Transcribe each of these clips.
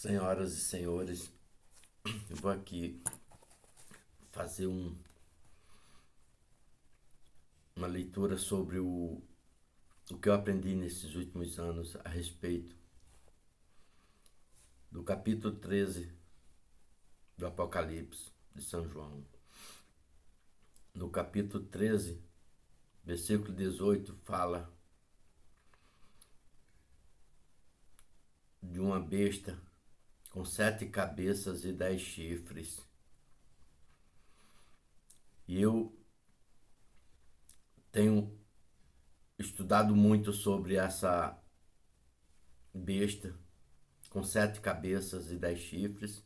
Senhoras e senhores, eu vou aqui fazer uma leitura sobre o que eu aprendi nesses últimos anos a respeito do capítulo 13 do Apocalipse de São João. No capítulo 13, versículo 18, fala de uma besta com 7 cabeças e 10 chifres. E eu tenho estudado muito sobre essa besta com 7 cabeças e 10 chifres.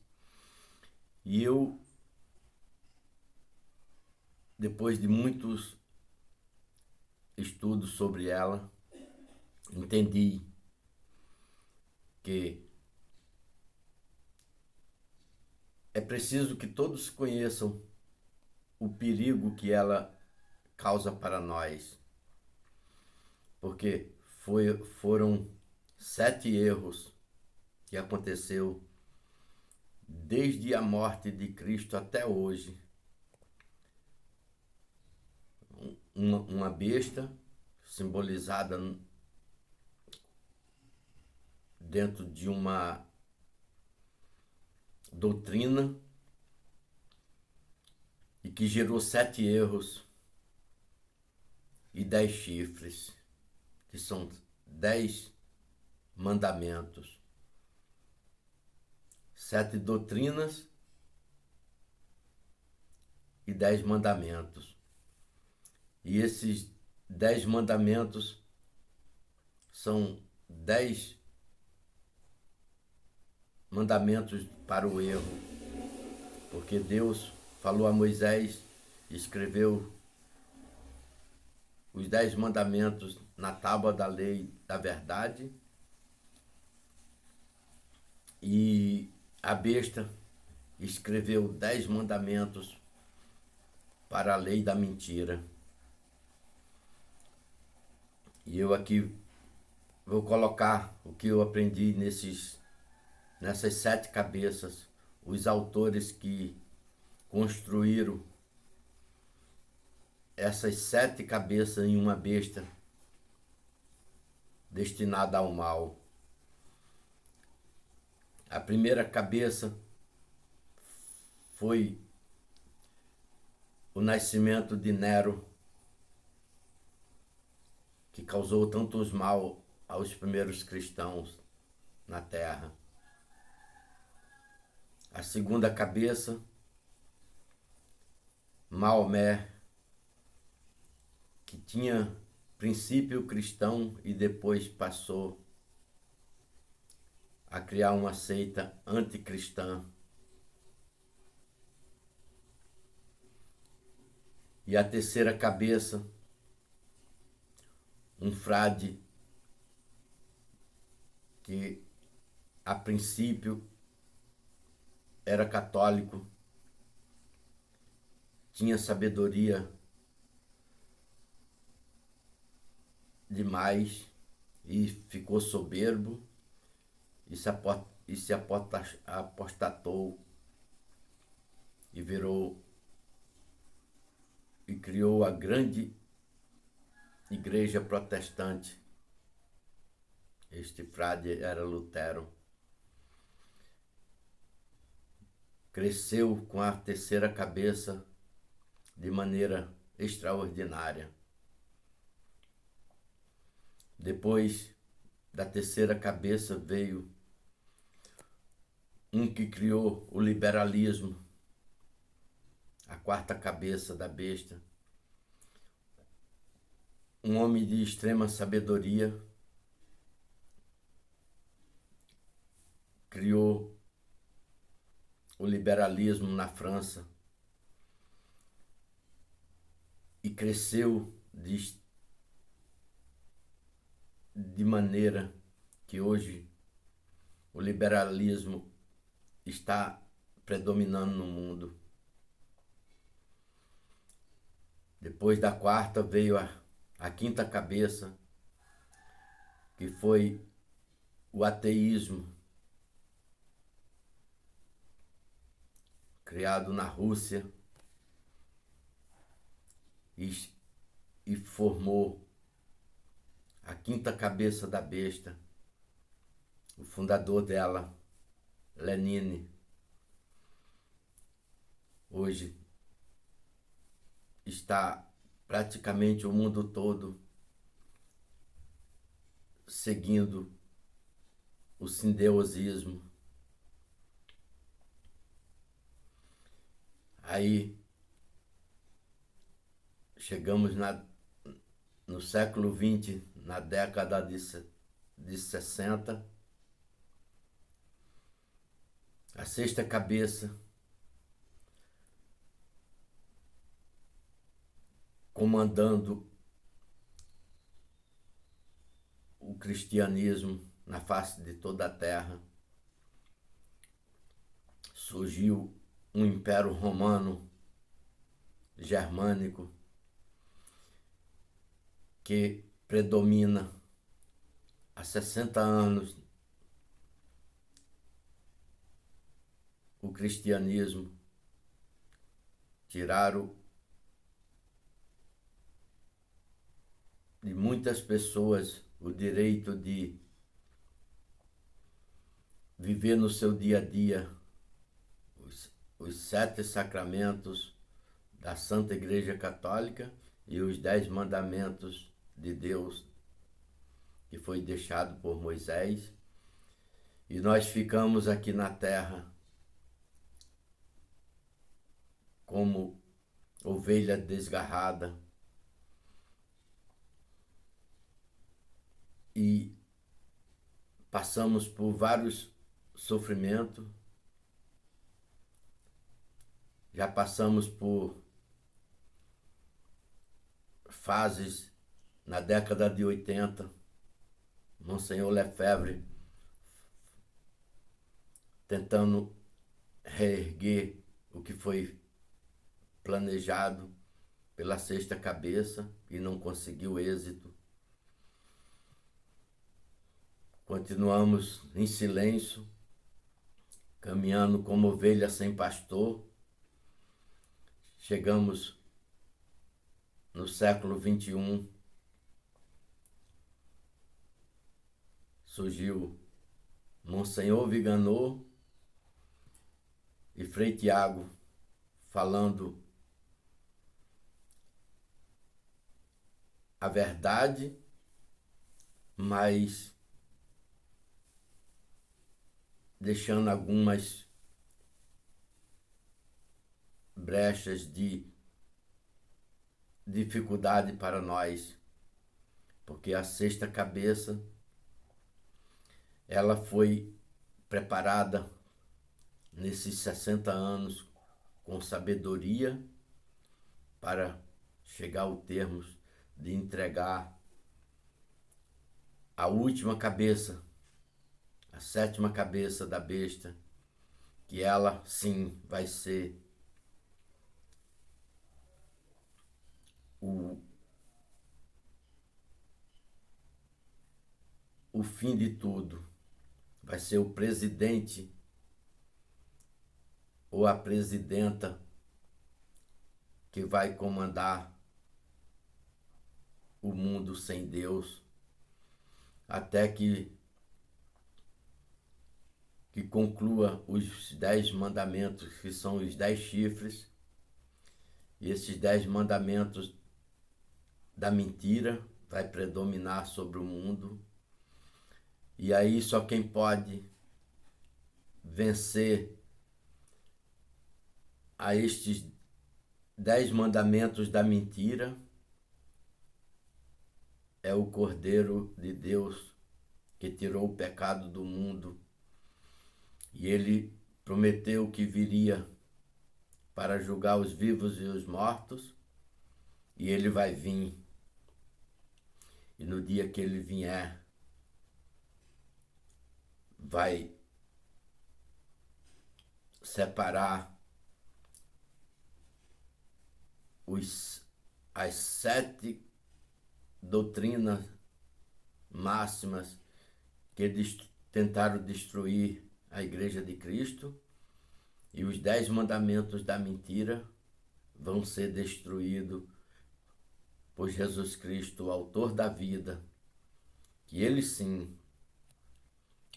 E eu, depois de muitos estudos sobre ela, entendi que é preciso que todos conheçam o perigo que ela causa para nós, porque foram 7 erros que aconteceu desde a morte de Cristo até hoje. Uma besta simbolizada dentro de uma doutrina e que gerou 7 erros e 10 chifres, que são 10 mandamentos, 7 doutrinas e 10 mandamentos. E esses 10 mandamentos são 10 mandamentos para o erro, porque Deus falou a Moisés e escreveu os 10 mandamentos na tábua da lei da verdade, e a besta escreveu 10 mandamentos para a lei da mentira. E eu aqui vou colocar o que eu aprendi nessas 7 cabeças, os autores que construíram essas 7 cabeças em uma besta destinada ao mal. A primeira cabeça foi o nascimento de Nero, que causou tantos mal aos primeiros cristãos na terra. A segunda cabeça, Maomé, que tinha princípio cristão e depois passou a criar uma seita anticristã. E a terceira cabeça, um frade que a princípio era católico, tinha sabedoria demais e ficou soberbo e se apostatou e virou e criou a grande igreja protestante. Este frade era Lutero. Cresceu com a terceira cabeça de maneira extraordinária. Depois da terceira cabeça veio um que criou o liberalismo, a quarta cabeça da besta, um homem de extrema sabedoria, criou o liberalismo na França e cresceu de maneira que hoje o liberalismo está predominando no mundo. Depois da quarta veio a quinta cabeça, que foi o ateísmo, criado na Rússia, e, e formou a quinta cabeça da besta, o fundador dela, Lenin. Hoje está praticamente o mundo todo seguindo o sindeosismo. Aí chegamos no século XX, na década de 60, a sexta cabeça comandando o cristianismo na face de toda a terra. Surgiu um império romano germânico que predomina há 60 anos o cristianismo. Tiraram de muitas pessoas o direito de viver no seu dia a dia os 7 sacramentos da Santa Igreja Católica e os 10 mandamentos de Deus que foi deixado por Moisés. E nós ficamos aqui na terra como ovelha desgarrada e passamos por vários sofrimentos. Já passamos por fases na década de 80, Monsenhor Lefebvre tentando reerguer o que foi planejado pela sexta cabeça e não conseguiu êxito. Continuamos em silêncio, caminhando como ovelha sem pastor. Chegamos no século XXI, surgiu Monsenhor Viganò e Frei Tiago falando a verdade, mas deixando algumas brechas de dificuldade para nós, porque a sexta cabeça ela foi preparada nesses 60 anos com sabedoria para chegar ao termo de entregar a última cabeça, a sétima cabeça da besta, que ela sim vai ser o fim de tudo. Vai ser o presidente ou a presidenta que vai comandar o mundo sem Deus, até que conclua os 10 mandamentos, que são os 10 chifres, e esses 10 mandamentos da mentira vai predominar sobre o mundo. E aí só quem pode vencer a estes 10 mandamentos da mentira é o Cordeiro de Deus, que tirou o pecado do mundo. E ele prometeu que viria para julgar os vivos e os mortos, e ele vai vir. E no dia que ele vier, vai separar as 7 doutrinas máximas que tentaram destruir a Igreja de Cristo, e os 10 mandamentos da mentira vão ser destruídos por Jesus Cristo, o autor da vida, que ele sim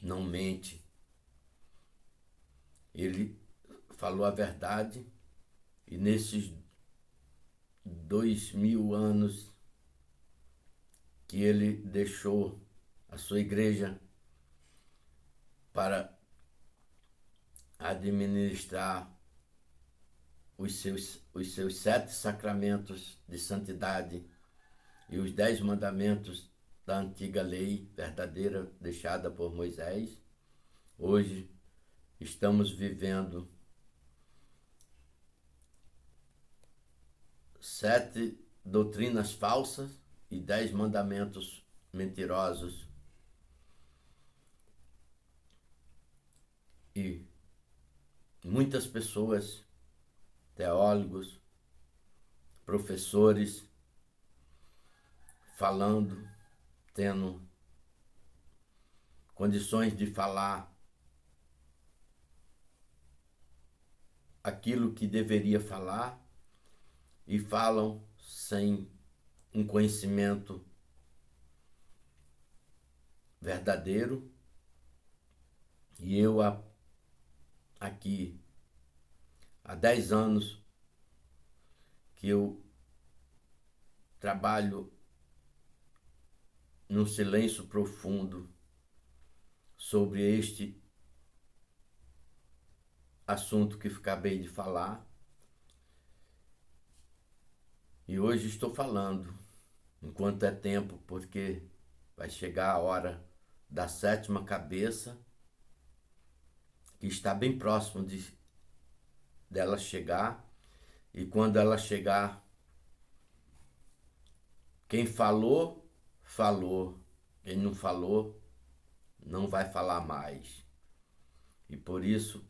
não mente. Ele falou a verdade e nesses 2000 anos que ele deixou a sua igreja para administrar os seus 7 sacramentos de santidade e os 10 mandamentos da antiga lei verdadeira deixada por Moisés. Hoje estamos vivendo 7 doutrinas falsas e 10 mandamentos mentirosos. E muitas pessoas, teólogos, professores, falando, tendo condições de falar aquilo que deveria falar e falam sem um conhecimento verdadeiro. E eu aqui há 10 anos que eu trabalho num silêncio profundo sobre este assunto que acabei de falar. E hoje estou falando, enquanto é tempo, porque vai chegar a hora da 7ª cabeça, que está bem próximo dela chegar. E quando ela chegar, quem falou, falou. Quem não falou, não vai falar mais. E por isso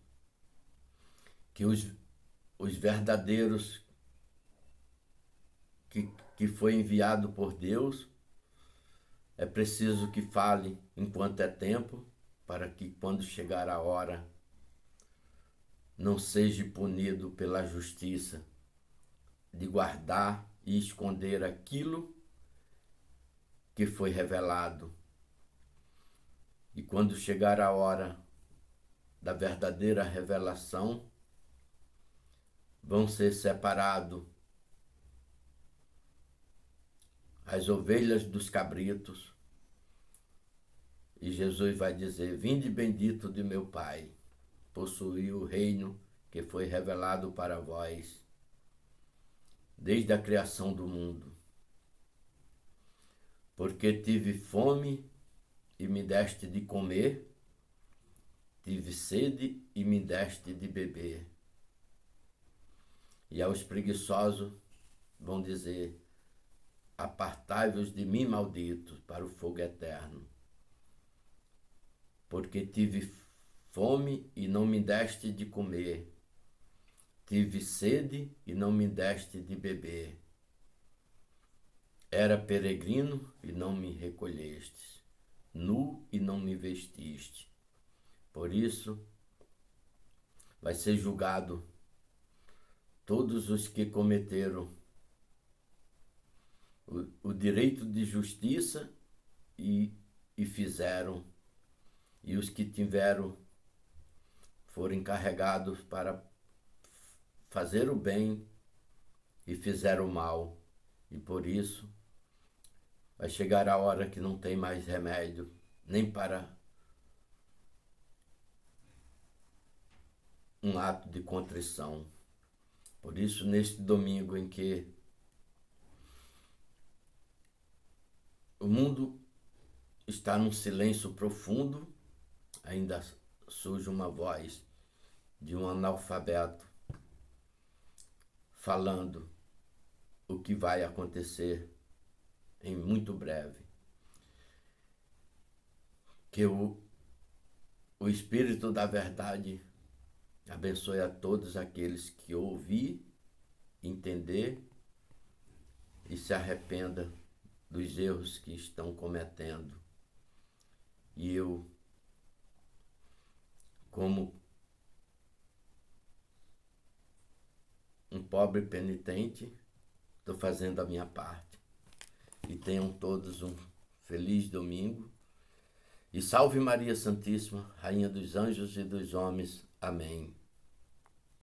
que os verdadeiros que foi enviado por Deus, é preciso que fale enquanto é tempo, para que quando chegar a hora não seja punido pela justiça de guardar e esconder aquilo que foi revelado. E quando chegar a hora da verdadeira revelação, vão ser separados as ovelhas dos cabritos, e Jesus vai dizer: vinde bendito de meu Pai, possuí o reino que foi revelado para vós desde a criação do mundo. Porque tive fome e me deste de comer, tive sede e me deste de beber. E aos preguiçosos vão dizer: apartai-vos de mim, malditos, para o fogo eterno. Porque tive fome e não me deste de comer, tive sede e não me deste de beber. Era peregrino e não me recolhestes, nu e não me vestiste. Por isso, vai ser julgado todos os que cometeram o direito de justiça e fizeram, e os que foram encarregados para fazer o bem e fizeram o mal. E por isso vai chegar a hora que não tem mais remédio, nem para um ato de contrição. Por isso, neste domingo em que o mundo está num silêncio profundo, ainda surge uma voz de um analfabeto falando o que vai acontecer em muito breve. Que o Espírito da Verdade abençoe a todos aqueles que ouvir, entender e se arrependa dos erros que estão cometendo. E eu, como um pobre penitente, estou fazendo a minha parte. E tenham todos um feliz domingo. E salve Maria Santíssima, Rainha dos Anjos e dos Homens. Amém.